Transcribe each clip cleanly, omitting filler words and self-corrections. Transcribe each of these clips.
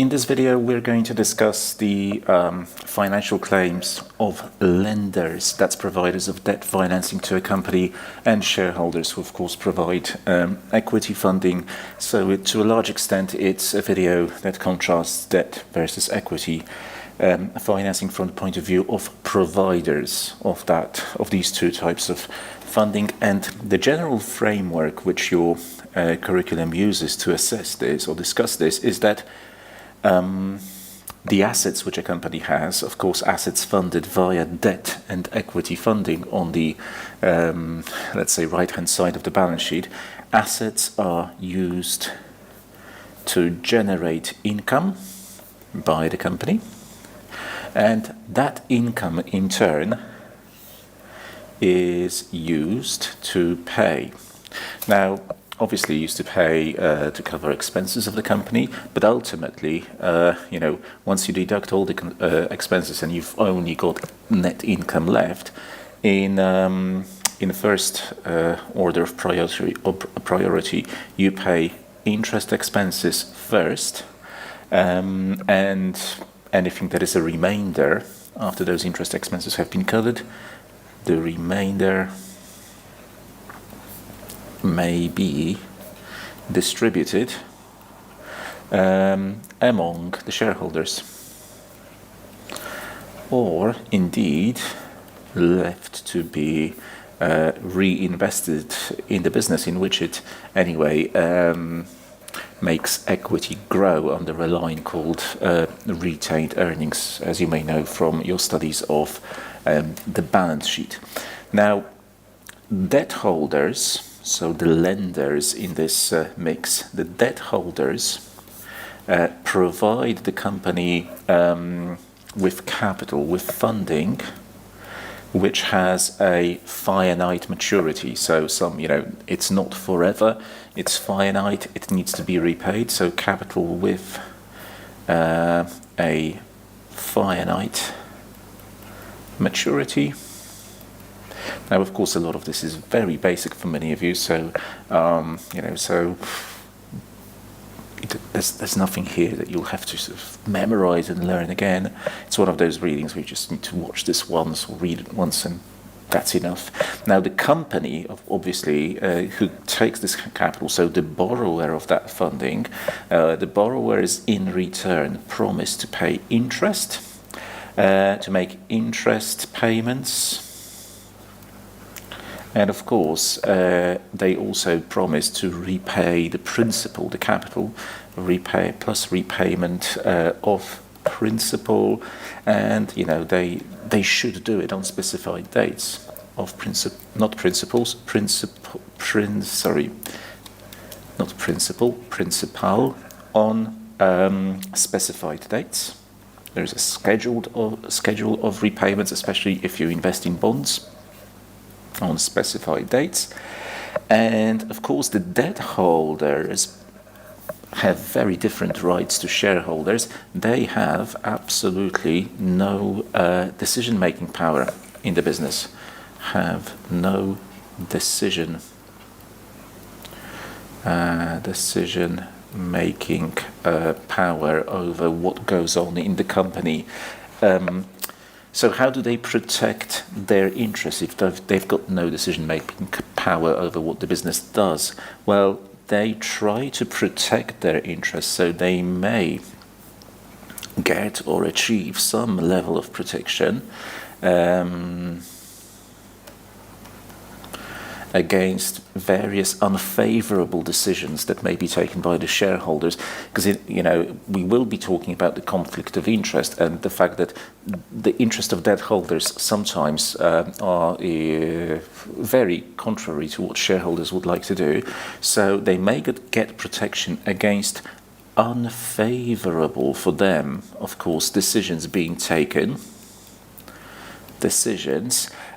In this video, we're going to discuss the financial claims of lenders, that's providers of debt financing to a company, and shareholders who, of course, provide equity funding. So to a large extent, it's a video that contrasts debt versus equity financing from the point of view of providers of these two types of funding, and the general framework which your curriculum uses to assess this or discuss this is that the assets which a company has, of course, assets funded via debt and equity funding on the, let's say, right-hand side of the balance sheet, assets are used to generate income by the company, and that income in turn is used to pay. Now, obviously used to pay to cover expenses of the company, but ultimately, once you deduct all the expenses and you've only got net income left, in the first order of priority, you pay interest expenses first, and anything that is a remainder after those interest expenses have been covered, the remainder may be distributed among the shareholders, or indeed left to be reinvested in the business in which it anyway makes equity grow under a line called retained earnings, as you may know from your studies of the balance sheet. Now, debt holders, so the lenders in this mix, the debt holders provide the company with capital, with funding, which has a finite maturity. So it's not forever, it's finite, it needs to be repaid. So capital with a finite maturity. Now, of course, a lot of this is very basic for many of you, so there's nothing here that you'll have to sort of memorize and learn again. It's one of those readings where you just need to watch this once or read it once, and that's enough. Now, the company, obviously, who takes this capital, so the borrower of that funding, the borrower is in return promised to pay interest, to make interest payments. And of course, they also promise to repay the principal, the capital, plus repayment of principal, and they should do it on specified dates of principal on specified dates. There's a schedule of repayments, especially if you invest in bonds, on specified dates. And of course, the debt holders have very different rights to shareholders. They have absolutely no decision-making power in the business, have no decision-making power over what goes on in the company. So how do they protect their interests if they've got no decision-making power over what the business does? Well, they try to protect their interests, so they may get or achieve some level of protection against various unfavorable decisions that may be taken by the shareholders, because we will be talking about the conflict of interest and the fact that the interest of debt holders sometimes are very contrary to what shareholders would like to do. So they may get protection against unfavorable for them, of course, decisions being taken,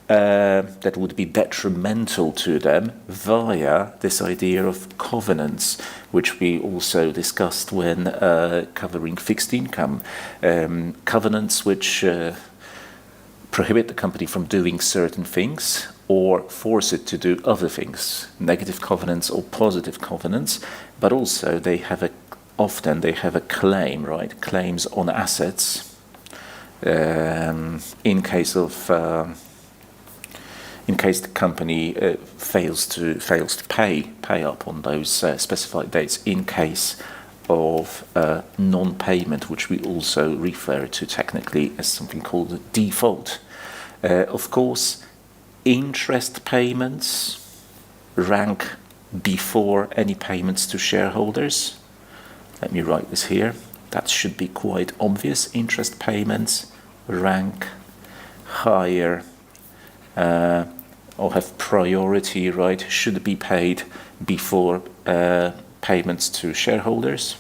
that would be detrimental to them via this idea of covenants, which we also discussed when covering fixed income. Covenants which prohibit the company from doing certain things or force it to do other things, negative covenants or positive covenants, but also they have often they have a claim, right? Claims on assets in case the company fails to pay up on those specified dates, in case of non-payment, which we also refer to technically as something called a default. Of course, interest payments rank before any payments to shareholders. Let me write this here. That should be quite obvious. Interest payments rank higher or have priority, right? Should be paid before payments to shareholders.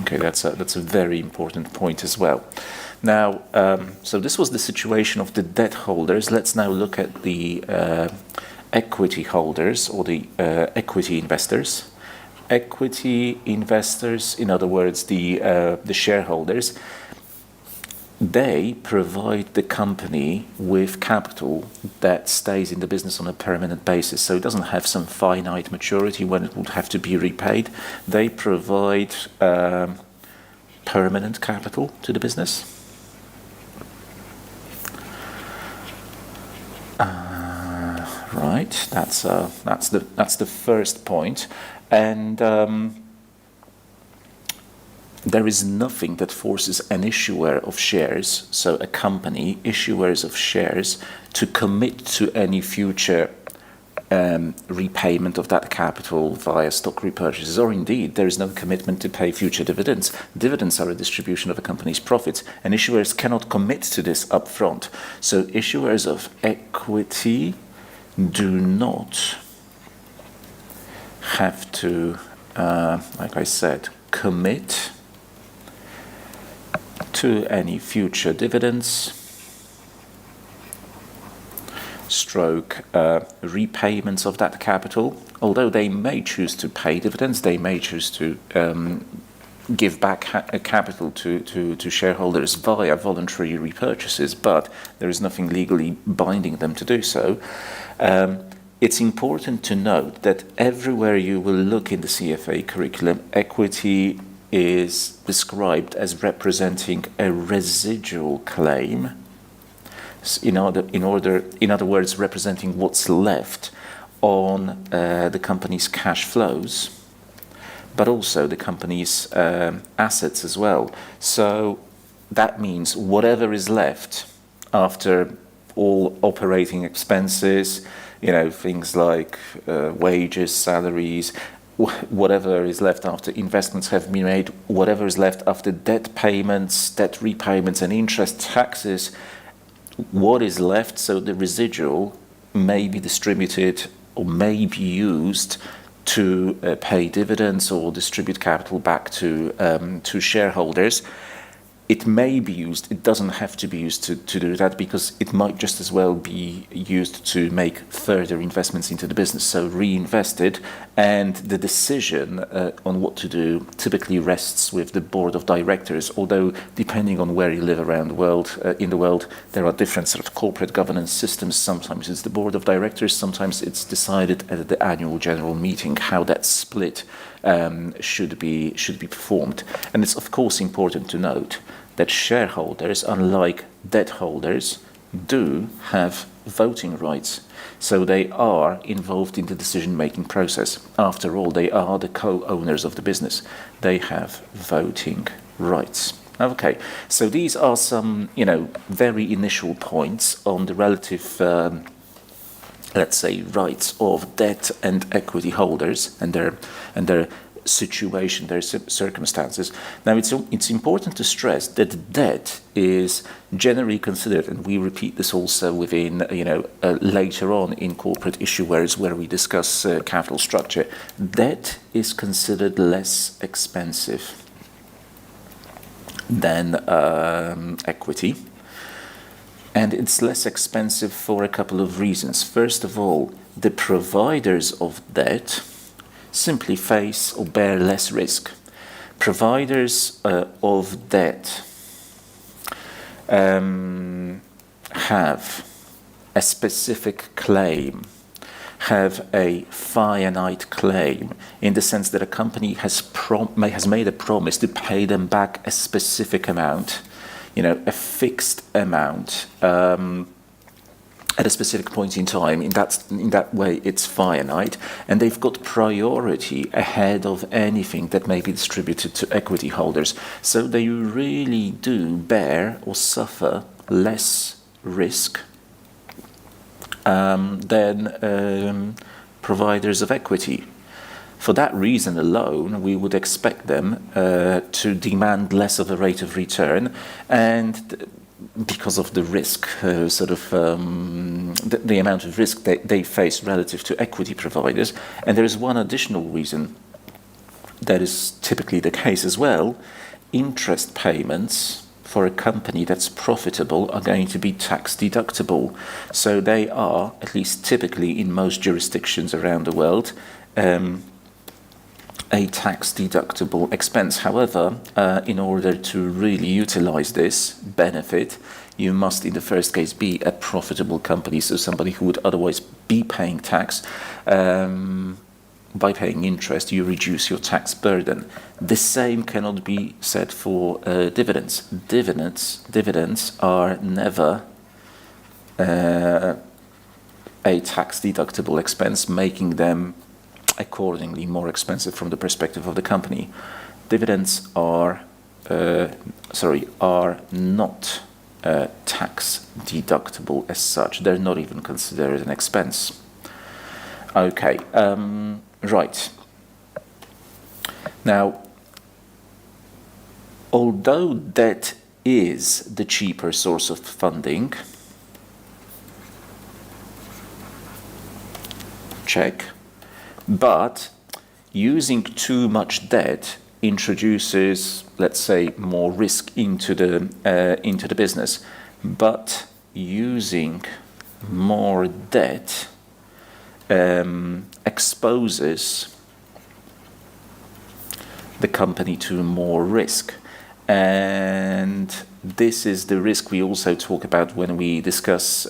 Okay, that's a very important point as well. Now, so this was the situation of the debt holders. Let's now look at the equity holders, or the equity investors. Equity investors, in other words, the shareholders, they provide the company with capital that stays in the business on a permanent basis. So it doesn't have some finite maturity when it would have to be repaid. They provide permanent capital to the business. Right, that's the first point, and there is nothing that forces an issuer of shares, so a company, issuers of shares, to commit to any future repayment of that capital via stock repurchases, or indeed there is no commitment to pay future dividends. Dividends are a distribution of a company's profits, and issuers cannot commit to this upfront. So issuers of equity do not have to, like I said, commit to any future dividends, repayments of that capital. Although they may choose to pay dividends, they may choose to give back capital to shareholders via voluntary repurchases, but there is nothing legally binding them to do so. It's important to note that everywhere you will look in the CFA curriculum, equity is described as representing a residual claim. In other words, representing what's left on the company's cash flows, but also the company's assets as well. So that means whatever is left after all operating expenses, things like wages, salaries, whatever is left after investments have been made, whatever is left after debt payments, debt repayments, and interest taxes, what is left, so the residual, may be distributed or may be used to pay dividends or distribute capital back to shareholders. It may be used, it doesn't have to be used to do that, because it might just as well be used to make further investments into the business, so reinvested, and the decision on what to do typically rests with the board of directors, although depending on where you live around the world, there are different sort of corporate governance systems. Sometimes it's the board of directors, sometimes it's decided at the annual general meeting how that split should be performed. And it's of course important to note that shareholders, unlike debt holders, do have voting rights. So they are involved in the decision-making process. After all, they are the co-owners of the business. They have voting rights. Okay, so these are some, very initial points on the relative let's say, rights of debt and equity holders and their situation, their circumstances. Now, it's important to stress that debt is generally considered, and we repeat this also within, later on in corporate issuers where we discuss capital structure. Debt is considered less expensive than equity. And it's less expensive for a couple of reasons. First of all, the providers of debt simply face or bear less risk. Providers of debt have a specific claim have a finite claim, in the sense that a company has made a promise to pay them back a specific amount, a fixed amount, at a specific point in time. In that way, it's finite, and they've got priority ahead of anything that may be distributed to equity holders. So they really do bear or suffer less risk than providers of equity. For that reason alone, we would expect them to demand less of a rate of return, and because of the risk, the amount of risk they face relative to equity providers. And there is one additional reason that is typically the case as well. Interest payments for a company that's profitable are going to be tax deductible. So they are, at least typically in most jurisdictions around the world, a tax-deductible expense. However, in order to really utilize this benefit, you must, in the first case, be a profitable company, so somebody who would otherwise be paying tax. By paying interest, you reduce your tax burden. The same cannot be said for dividends. Dividends are never a tax-deductible expense, making them accordingly more expensive from the perspective of the company. Dividends are not tax deductible as such. They're not even considered an expense. Okay, right. Now, although debt is the cheaper source of funding, check, but using too much debt introduces, let's say, more risk into the business. But using more debt exposes the company to more risk. And this is the risk we also talk about when we discuss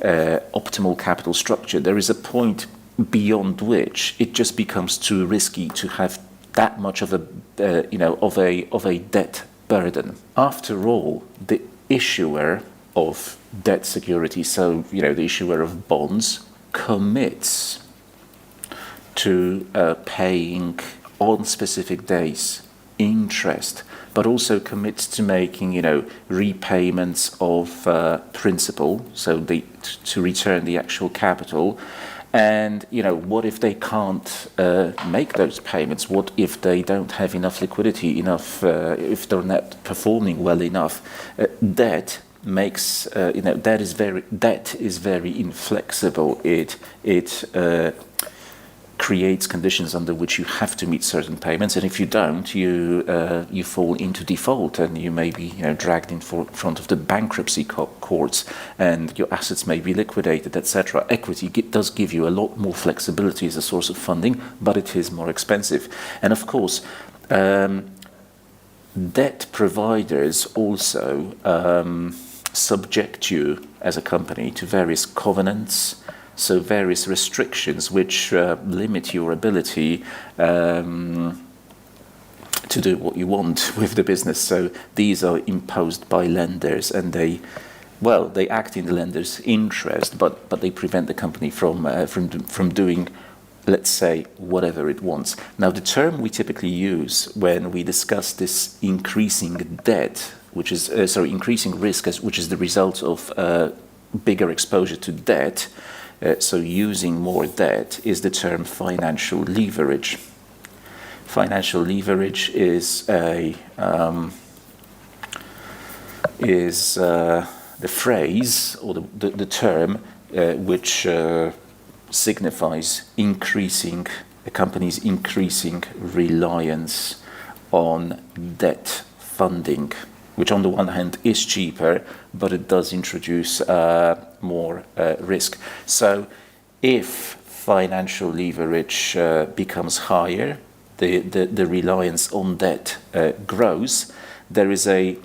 optimal capital structure. There is a point beyond which it just becomes too risky to have that much of a debt burden. After all, the issuer of debt security, so the issuer of bonds, commits to paying on specific days interest, but also commits to making repayments of principal, so to return the actual capital. And what if they can't make those payments? What if they don't have enough liquidity, if they're not performing well enough? Debt makes debt is very inflexible. It creates conditions under which you have to meet certain payments, and if you don't, you fall into default, and you may be dragged in front of the bankruptcy courts, and your assets may be liquidated, etc. Equity does give you a lot more flexibility as a source of funding, but it is more expensive. And of course, debt providers also subject you as a company to various covenants, so various restrictions which limit your ability to do what you want with the business. So these are imposed by lenders, and they act in the lender's interest, but they prevent the company from doing, let's say, whatever it wants. Now, the term we typically use when we discuss this increasing debt, which is increasing risk, which is the result of bigger exposure to debt. So using more debt, is the term financial leverage. Financial leverage is the phrase or the term which signifies increasing a company's increasing reliance on debt funding, which on the one hand is cheaper, but it does introduce more risk. So if financial leverage becomes higher, the reliance on debt grows, there is a,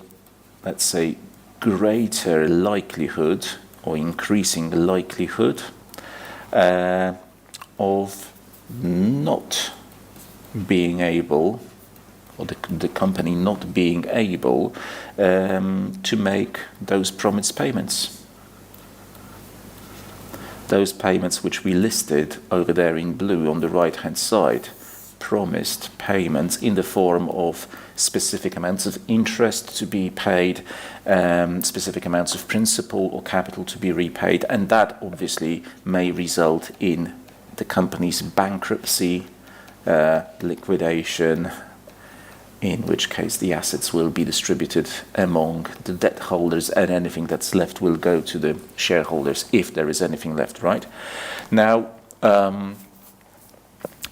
let's say, greater likelihood or increasing likelihood of not being able, or the company not being able to make those promised payments. Those payments which we listed over there in blue on the right-hand side, promised payments in the form of specific amounts of interest to be paid, specific amounts of principal or capital to be repaid, and that obviously may result in the company's bankruptcy, liquidation, in which case the assets will be distributed among the debt holders, and anything that's left will go to the shareholders, if there is anything left, right? Now,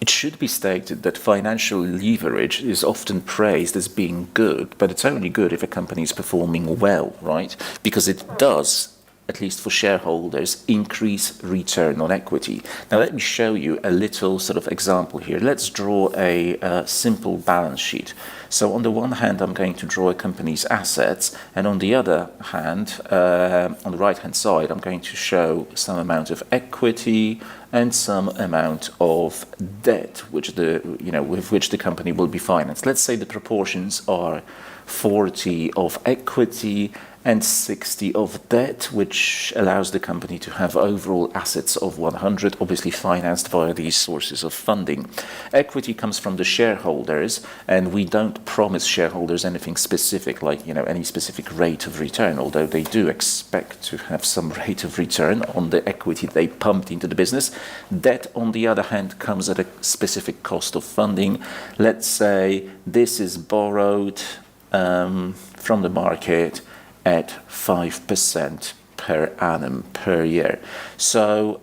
it should be stated that financial leverage is often praised as being good, but it's only good if a company is performing well, right? Because it does, at least for shareholders, increase return on equity. Now let me show you a little sort of example here. Let's draw a simple balance sheet. So on the one hand, I'm going to draw a company's assets, and on the other hand, on the right hand side, I'm going to show some amount of equity and some amount of debt, which with which the company will be financed. Let's say the proportions are 40 of equity and 60 of debt, which allows the company to have overall assets of 100, obviously financed via these sources of funding. Equity comes from the shareholders, and we don't promise shareholders anything specific, like any specific rate of return, although they do expect to have some rate of return on the equity they pumped into the business. Debt, on the other hand, comes at a specific cost of funding. Let's say this is borrowed from the market at 5% per annum per year. So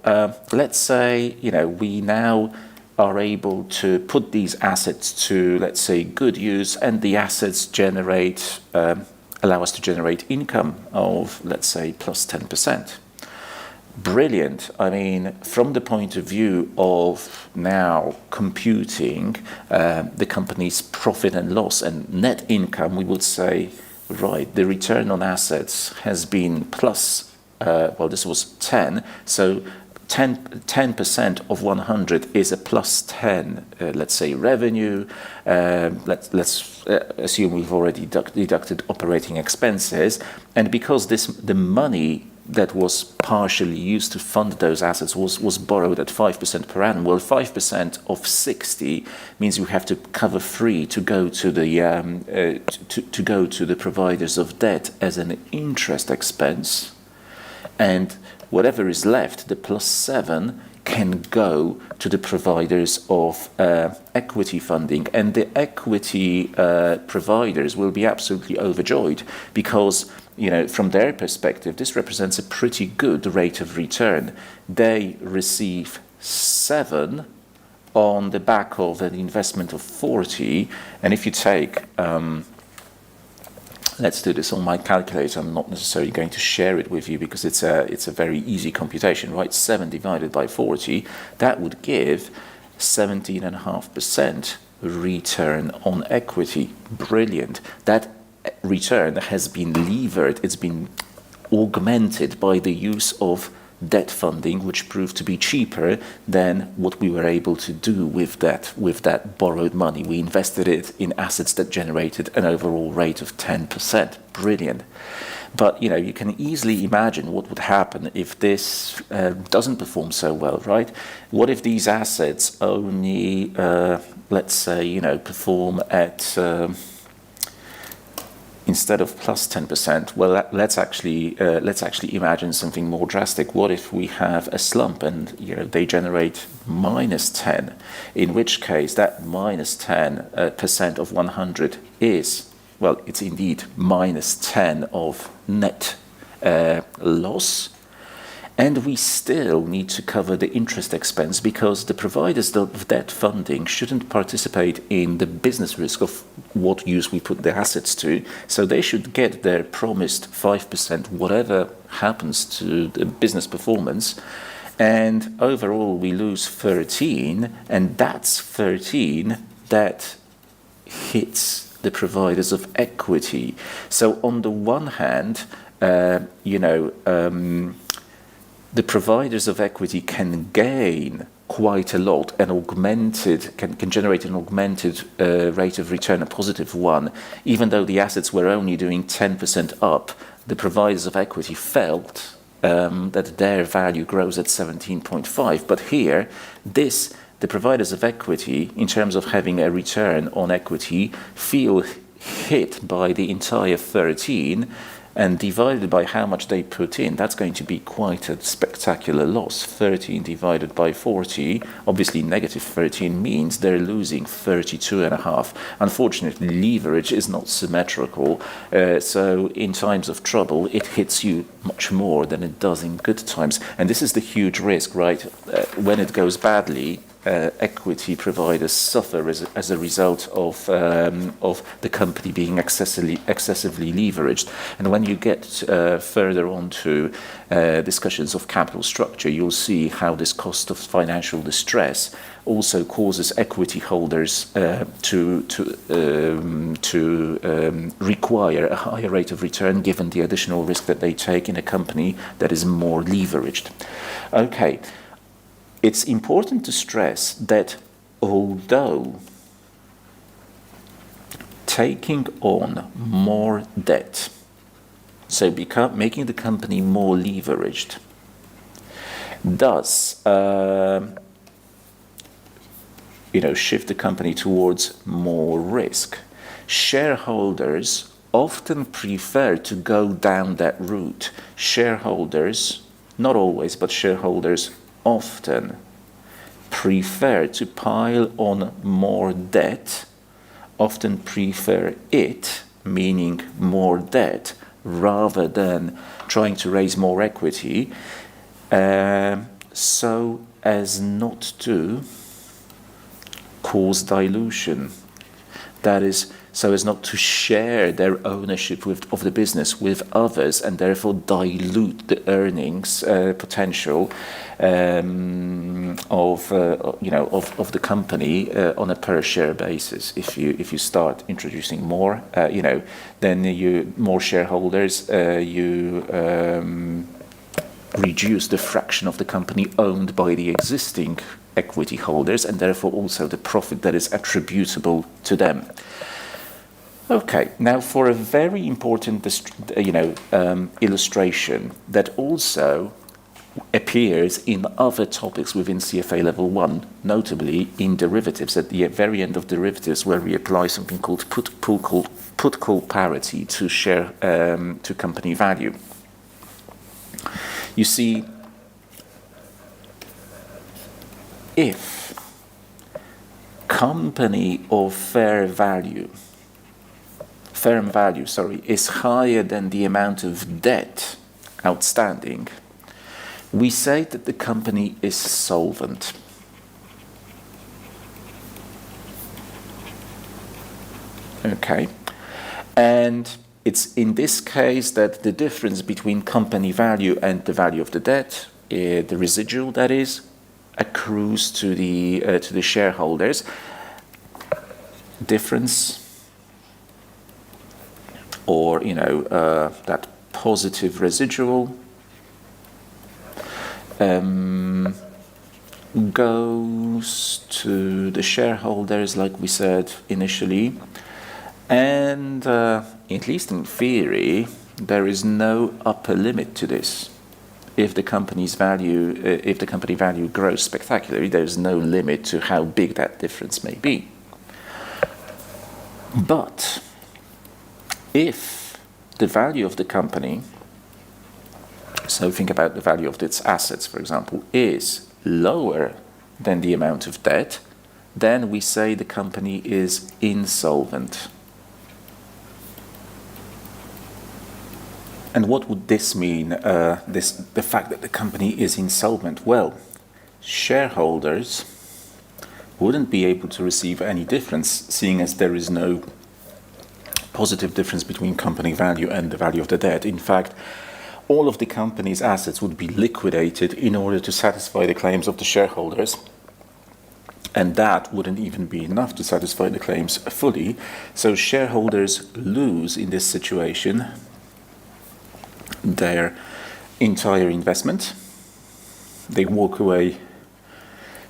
let's say we now are able to put these assets to, let's say, good use, and the assets allow us to generate income of, let's say, plus 10%. Brilliant. I mean, from the point of view of now computing the company's profit and loss and net income, we would say, right, the return on assets has been plus, this was 10, so 10% of 100 is a plus 10, let's say, revenue. Let's assume we've already deducted operating expenses, and because the money that was partially used to fund those assets was borrowed at 5% per annum. Well, 5% of 60 means you have to cover 3 to go to the providers of debt as an interest expense, and whatever is left, the plus 7, can go to the providers of equity funding, and the equity providers will be absolutely overjoyed because from their perspective, this represents a pretty good rate of return. They receive 7 on the back of an investment of 40, and if you take, let's do this on my calculator. I'm not necessarily going to share it with you because it's a very easy computation, right? 7 divided by 40, that would give 17.5% return on equity. Brilliant. That return has been levered, it's been augmented by the use of debt funding, which proved to be cheaper than what we were able to do with that borrowed money. We invested it in assets that generated an overall rate of 10%. Brilliant. But you can easily imagine what would happen if this doesn't perform so well, right? What if these assets only, let's say, perform at instead of plus 10%, well, let's actually imagine something more drastic. What if we have a slump and they generate minus 10? In which case, that minus 10% of 100 is, well, it's indeed minus 10 of net loss. And we still need to cover the interest expense because the providers of debt funding shouldn't participate in the business risk of what use we put the assets to. So they should get their promised 5%, whatever happens to the business performance. And overall, we lose 13, and that's 13 that hits the providers of equity. So on the one hand, the providers of equity can gain quite a lot and can generate an augmented rate of return, a positive one, even though the assets were only doing 10% up. The providers of equity felt that their value grows at 17.5. But here, the providers of equity, in terms of having a return on equity, feel hit by the entire 13, and divided by how much they put in, that's going to be quite a spectacular loss. 13 divided by 40, obviously negative 13 means they're losing 32.5. Unfortunately, leverage is not symmetrical, so in times of trouble, it hits you much more than it does in good times. And this is the huge risk, right? When it goes badly, equity providers suffer as a result of the company being excessively leveraged. And when you get further on to discussions of capital structure, you'll see how this cost of financial distress also causes equity holders to require a higher rate of return given the additional risk that they take in a company that is more leveraged. Okay. It's important to stress that although taking on more debt, so making the company more leveraged, does shift the company towards more risk, shareholders often prefer to go down that route. Shareholders, not always, but shareholders often prefer to pile on more debt, often prefer it, meaning more debt, rather than trying to raise more equity, so as not to cause dilution. That is, so as not to share their ownership of the business with others and therefore dilute the earnings potential of the company on a per share basis. If you start introducing more, then more shareholders, you reduce the fraction of the company owned by the existing equity holders, and therefore also the profit that is attributable to them. Okay, now for a very important illustration that also appears in other topics within CFA Level 1, notably in derivatives, at the very end of derivatives, where we apply something called put-call parity to share to company value. You see, if company of firm value, is higher than the amount of debt outstanding, we say that the company is solvent. Okay, and it's in this case that the difference between company value and the value of the debt, the residual that is, accrues to the shareholders. Difference, or that positive residual, goes to the shareholders, like we said initially, and at least in theory, there is no upper limit to this. If the company value grows spectacularly, there is no limit to how big that difference may be. But if the value of the company, so think about the value of its assets, for example, is lower than the amount of debt, then we say the company is insolvent. And what would this mean, the fact that the company is insolvent? Well, shareholders wouldn't be able to receive any difference, seeing as there is no positive difference between company value and the value of the debt. In fact, all of the company's assets would be liquidated in order to satisfy the claims of the shareholders. And that wouldn't even be enough to satisfy the claims fully. So shareholders lose in this situation their entire investment, they walk away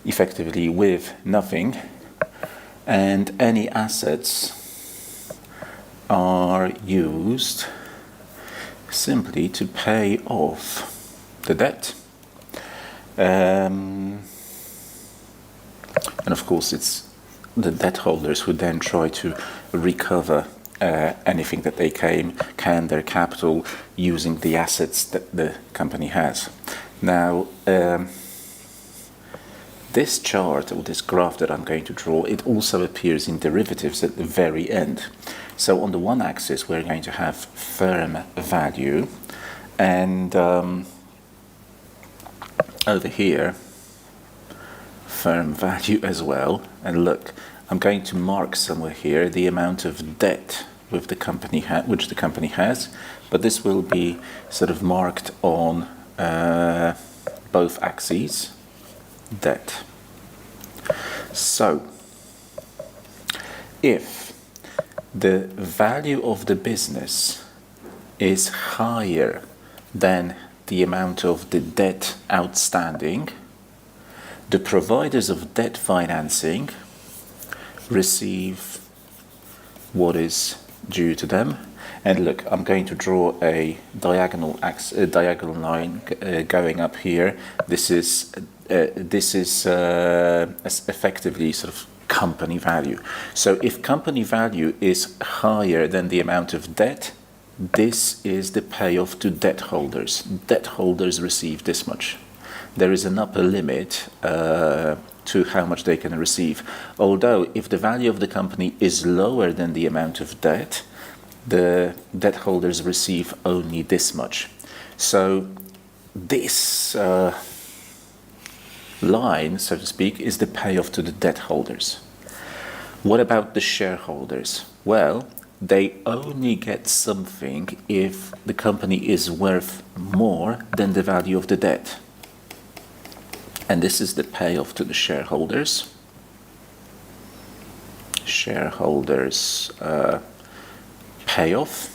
effectively with nothing, and any assets are used simply to pay off the debt. And of course, it's the debt holders who then try to recover anything that they can, their capital, using the assets that the company has. Now, this chart, or this graph that I'm going to draw, it also appears in derivatives at the very end. So on the one axis, we're going to have firm value, and over here, firm value as well. And look, I'm going to mark somewhere here the amount of debt with the company which the company has, but this will be sort of marked on both axes, debt. So, if the value of the business is higher than the amount of the debt outstanding, the providers of debt financing receive what is due to them. And look, I'm going to draw a diagonal line going up here. This is effectively sort of company value. So if company value is higher than the amount of debt, this is the payoff to debt holders. Debt holders receive this much. There is an upper limit to how much they can receive. Although if the value of the company is lower than the amount of debt, the debt holders receive only this much. So this line, so to speak, is the payoff to the debt holders. What about the shareholders? Well, they only get something if the company is worth more than the value of the debt. And this is the payoff to the shareholders. Shareholders payoff.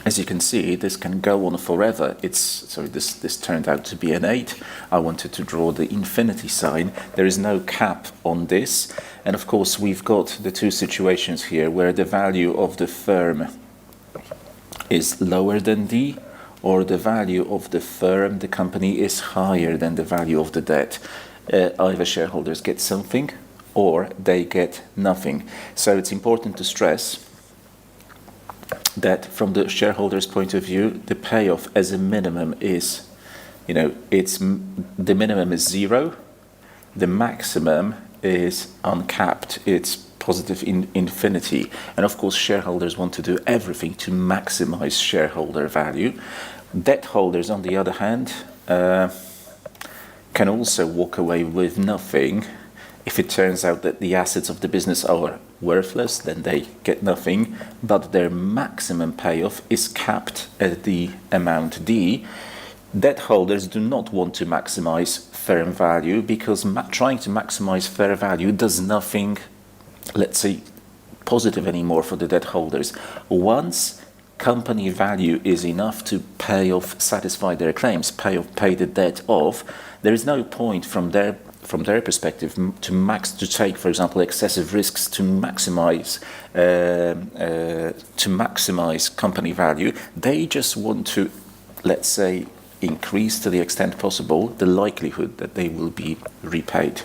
As you can see, this can go on forever. This turned out to be an 8. I wanted to draw the infinity sign. There is no cap on this. And of course, we've got the two situations here where the value of the firm is lower than D, or the value of the firm, the company, is higher than the value of the debt. Either shareholders get something or they get nothing. So it's important to stress that from the shareholders' point of view, the payoff as a minimum is, the minimum is 0, the maximum is uncapped, it's positive infinity. And of course, shareholders want to do everything to maximize shareholder value. Debt holders, on the other hand, can also walk away with nothing. If it turns out that the assets of the business are worthless, then they get nothing, but their maximum payoff is capped at the amount D. Debt holders do not want to maximize firm value because trying to maximize fair value does nothing, let's say, positive anymore for the debt holders. Once company value is enough to satisfy their claims, pay the debt off, there is no point from their perspective to take, for example, excessive risks to maximize company value. They just want to, let's say, increase to the extent possible the likelihood that they will be repaid.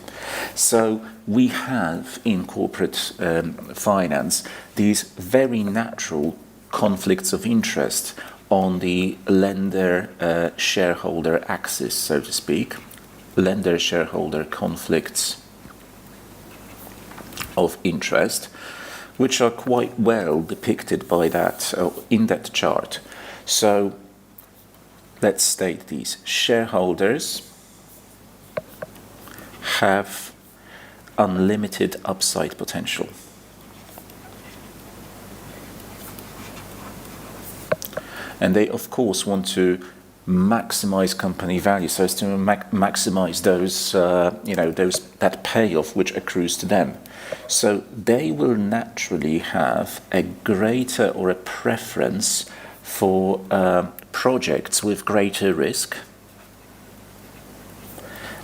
So we have in corporate finance these very natural conflicts of interest on the lender shareholder axis, so to speak. Lender shareholder conflicts of interest, which are quite well depicted by that in that chart. So let's state these. Shareholders have unlimited upside potential. And they, of course, want to maximize company value so as to maximize that payoff which accrues to them. So they will naturally have a greater or a preference for projects with greater risk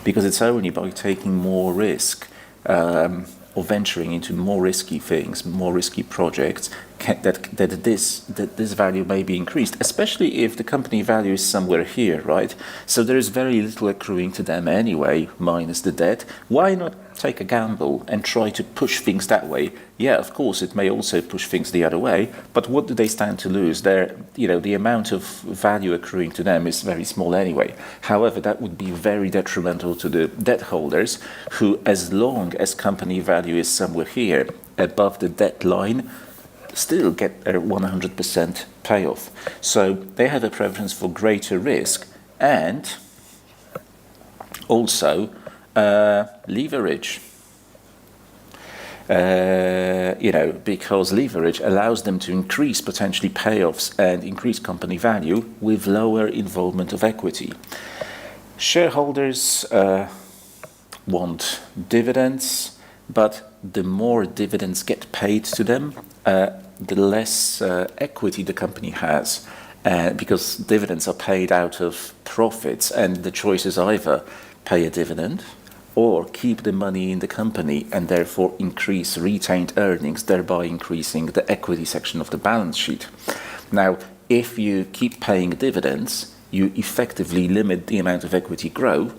because it's only by taking more risk or venturing into more risky things, more risky projects, that this value may be increased, especially if the company value is somewhere here, right? So there is very little accruing to them anyway, minus the debt. Why not take a gamble and try to push things that way? Yeah, of course, it may also push things the other way, but what do they stand to lose? The amount of value accruing to them is very small anyway. However, that would be very detrimental to the debt holders, who, as long as company value is somewhere here above the debt line, still get their 100% payoff. So they have a preference for greater risk and also leverage. Because leverage allows them to increase potentially payoffs and increase company value with lower involvement of equity. Shareholders want dividends, but the more dividends get paid to them, the less equity the company has, because dividends are paid out of profits, and the choice is either pay a dividend or keep the money in the company and therefore increase retained earnings, thereby increasing the equity section of the balance sheet. Now, if you keep paying dividends, you effectively limit the amount of equity growth,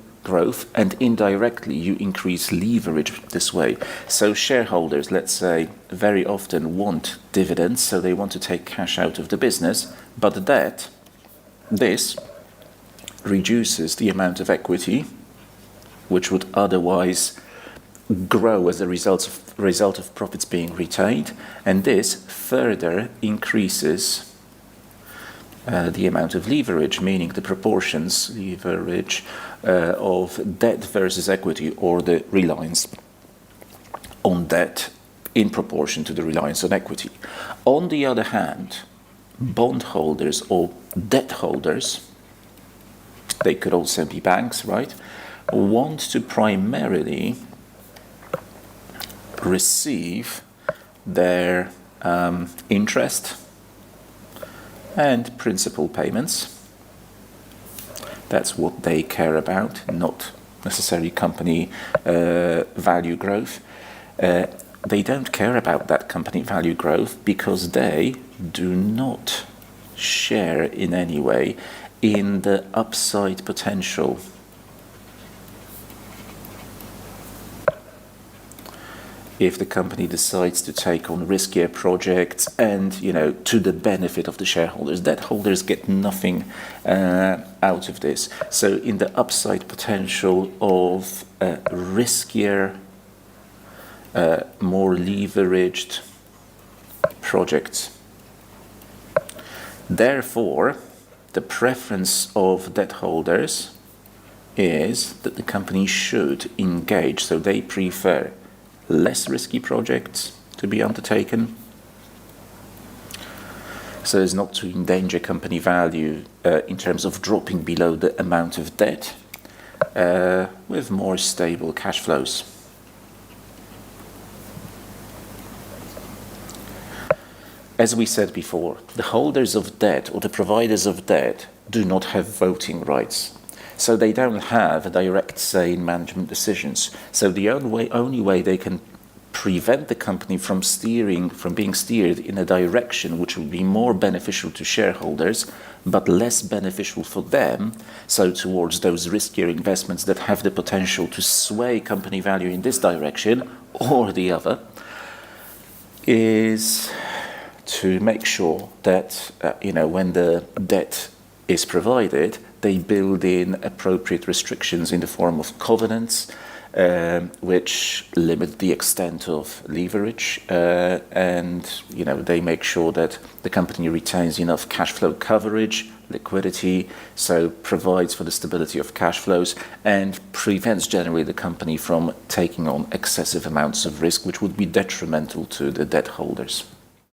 and indirectly you increase leverage this way. So shareholders, let's say, very often want dividends, so they want to take cash out of the business, but this reduces the amount of equity which would otherwise grow as a result of profits being retained, and this further increases the amount of leverage, meaning the proportions leverage of debt versus equity, or the reliance on debt in proportion to the reliance on equity. On the other hand, bondholders or debt holders, they could also be banks, right, want to primarily receive their interest and principal payments. That's what they care about, not necessarily company value growth. They don't care about that company value growth because they do not share in any way in the upside potential. If the company decides to take on riskier projects and, to the benefit of the shareholders, debt holders get nothing out of this. So in the upside potential of riskier, more leveraged projects. Therefore, the preference of debt holders is that the company should engage, so they prefer less risky projects to be undertaken, so as not to endanger company value in terms of dropping below the amount of debt, with more stable cash flows. As we said before, the holders of debt or the providers of debt do not have voting rights. So they don't have a direct say in management decisions. So the only way they can prevent the company from being steered in a direction which would be more beneficial to shareholders, but less beneficial for them, so towards those riskier investments that have the potential to sway company value in this direction or the other, is to make sure that, when the debt is provided, they build in appropriate restrictions in the form of covenants, which limit the extent of leverage, and they make sure that the company retains enough cash flow coverage, liquidity, so provides for the stability of cash flows and prevents generally the company from taking on excessive amounts of risk, which would be detrimental to the debt holders.